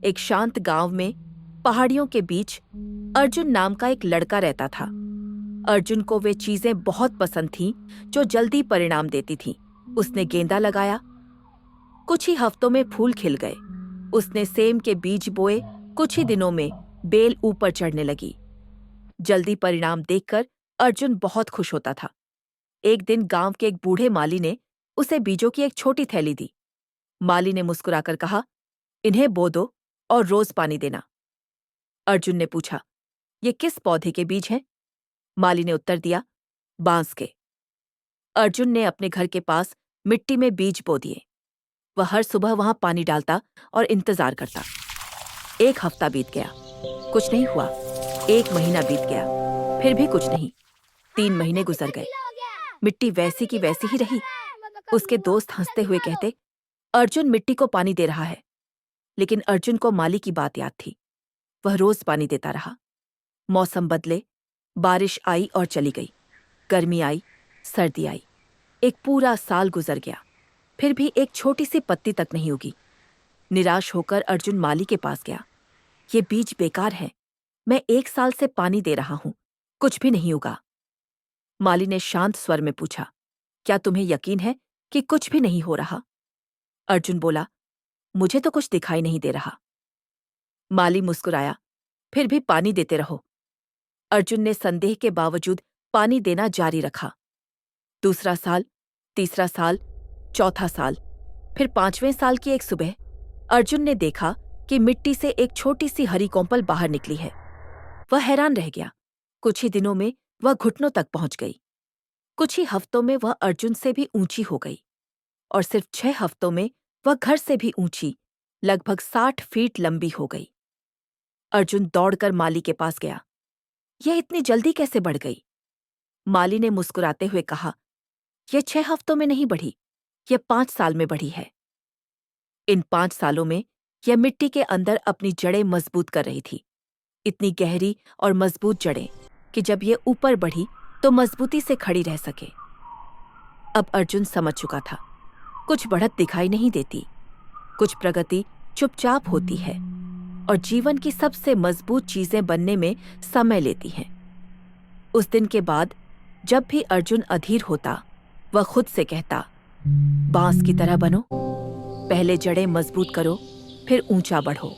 एक शांत गांव में पहाड़ियों के बीच अर्जुन नाम का एक लड़का रहता था। अर्जुन को वे चीजें बहुत पसंद थीं जो जल्दी परिणाम देती थीं। उसने गेंदा लगाया, कुछ ही हफ्तों में फूल खिल गए। उसने सेम के बीज बोए, कुछ ही दिनों में बेल ऊपर चढ़ने लगी। जल्दी परिणाम देखकर अर्जुन बहुत खुश होता था। एक दिन गांव के एक बूढ़े माली ने उसे बीजों की एक छोटी थैली दी। माली ने मुस्कुराकर कहा, इन्हें बो दो और रोज पानी देना। अर्जुन ने पूछा, ये किस पौधे के बीज हैं? माली ने उत्तर दिया, बांस के। अर्जुन ने अपने घर के पास मिट्टी में बीज बो दिए। वह हर सुबह वहां पानी डालता और इंतजार करता। एक हफ्ता बीत गया, कुछ नहीं हुआ। एक महीना बीत गया, फिर भी कुछ नहीं। 3 महीने गुजर गए, मिट्टी वैसी की वैसी ही रही। उसके दोस्त हंसते हुए कहते, अर्जुन मिट्टी को पानी दे रहा है। लेकिन अर्जुन को माली की बात याद थी। वह रोज पानी देता रहा। मौसम बदले, बारिश आई और चली गई। गर्मी आई, सर्दी आई। एक पूरा साल गुजर गया, फिर भी एक छोटी सी पत्ती तक नहीं उगी। निराश होकर अर्जुन माली के पास गया। ये बीज बेकार है, मैं 1 साल से पानी दे रहा हूं, कुछ भी नहीं उगा। माली ने शांत स्वर में पूछा, क्या तुम्हें यकीन है कि कुछ भी नहीं हो रहा? अर्जुन बोला, मुझे तो कुछ दिखाई नहीं दे रहा। माली मुस्कुराया, फिर भी पानी देते रहो। अर्जुन ने संदेह के बावजूद पानी देना जारी रखा। दूसरा साल, तीसरा साल, चौथा साल, फिर 5वें साल की एक सुबह अर्जुन ने देखा कि मिट्टी से एक छोटी सी हरी कोंपल बाहर निकली है। वह हैरान रह गया। कुछ ही दिनों में वह घुटनों तक पहुंच गई। कुछ ही हफ्तों में वह अर्जुन से भी ऊंची हो गई और सिर्फ 6 हफ्तों में वह घर से भी ऊंची, लगभग 60 फीट लंबी हो गई। अर्जुन दौड़कर माली के पास गया। यह इतनी जल्दी कैसे बढ़ गई? माली ने मुस्कुराते हुए कहा, यह 6 हफ्तों में नहीं बढ़ी, यह 5 साल में बढ़ी है। इन 5 सालों में यह मिट्टी के अंदर अपनी जड़ें मजबूत कर रही थी। इतनी गहरी और मजबूत जड़ें कि जब यह ऊपर बढ़ी तो मजबूती से खड़ी रह सके। अब अर्जुन समझ चुका था, कुछ बढ़त दिखाई नहीं देती, कुछ प्रगति चुपचाप होती है और जीवन की सबसे मजबूत चीजें बनने में समय लेती हैं। उस दिन के बाद जब भी अर्जुन अधीर होता, वह खुद से कहता, बांस की तरह बनो, पहले जड़ें मजबूत करो, फिर ऊंचा बढ़ो।